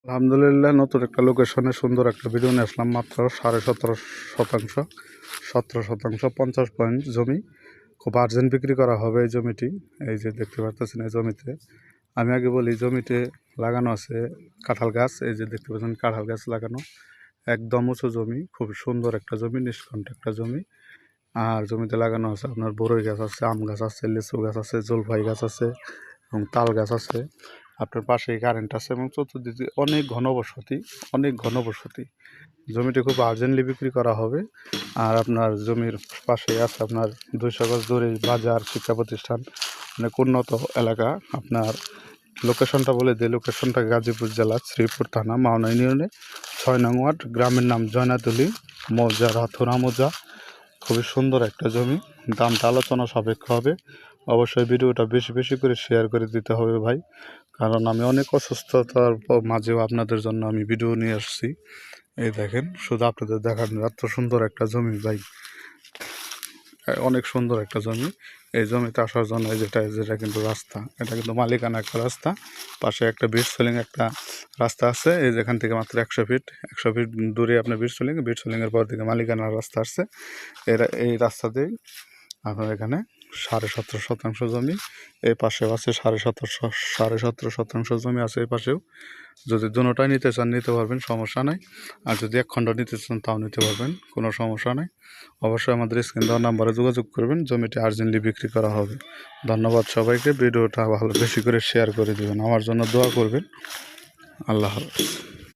আলহামদুলিল্লাহ, নতুন একটা লোকেশনে সুন্দর একটা ভিডিও নিয়ে আসলাম। মাত্র 17.5 শতাংশ, 17 শতাংশ 50 পয়েন্ট জমি খুব আর্জেন্ট বিক্রি করা হবে এই জমিটি। এই যে দেখতে পাচ্ছেন, এই জমিতে আমি আগে বলি, জমিতে লাগানো আছে কাঁঠাল গাছ। এই যে দেখতে পাচ্ছেন কাঁঠাল গাছ লাগানো, একদম উঁচু জমি, খুব সুন্দর একটা জমি, নিষ্কণ্ঠ একটা জমি। আর জমিতে লাগানো আছে আপনার বরই গাছ আছে, আম গাছ আছে, লিচু গাছ আছে, জলপাই গাছ আছে এবং তাল গাছ আছে। আপনার পাশেই কারেন্ট আছে এবং চতুর্দিকে অনেক ঘনবসতি, অনেক ঘনবসতি। জমিটি খুব আর্জেন্টলি বিক্রি করা হবে। আর আপনার জমির পাশে আছে আপনার 200 গজ দূরেই বাজার, শিক্ষা প্রতিষ্ঠান, অনেক উন্নত এলাকা। আপনার লোকেশনটা বলে দিই, লোকেশনটা গাজীপুর জেলা শ্রীপুর থানা মাওনা ইউনিয়নে 6 নং ওয়ার্ড। গ্রামের নাম জয়নাতুলি, মৌজা রাথুরা মৌজা। খুবই সুন্দর একটা জমি, দামটা আলোচনা সাপেক্ষ হবে। অবশ্যই ভিডিওটা বেশি বেশি করে শেয়ার করে দিতে হবে ভাই, কারণ আমি অনেক অসুস্থতার মাঝেও আপনাদের জন্য আমি ভিডিও নিয়ে আসছি। এই দেখেন, শুধু আপনাদের দেখানোর, এত সুন্দর একটা জমি ভাই, অনেক সুন্দর একটা জমি। এই জমিতে আসার জন্য যেটা কিন্তু রাস্তা, এটা কিন্তু মালিকানা একটা রাস্তা। পাশে একটা বিটসোলিং একটা রাস্তা আছে, এই যেখান থেকে মাত্র 100 ফিট দূরে আপনার বিটসোলিংয়ের পর থেকে মালিকানার রাস্তা আসছে। এই রাস্তা দিয়েই আপনার এখানে 17.5 শতাংশ জমি, এই পাশেও আছে 17.5 শতাংশ জমি আছে এই পাশেও। যদি দুটোটাই নিতে চান নিতে পারবেন, সমস্যা নাই। আর যদি এক খণ্ড নিতে চান তাও নিতে পারবেন, কোনো সমস্যা নাই। অবশ্যই আমাদের স্ক্রিন দেওয়া নাম্বারে যোগাযোগ করবেন, জমিটি আর্জেন্টলি বিক্রি করা হবে। ধন্যবাদ সবাইকে, ভিডিওটা ভালো বেশি করে শেয়ার করে দেবেন, আমার জন্য দোয়া করবেন। আল্লাহ হাফেজ।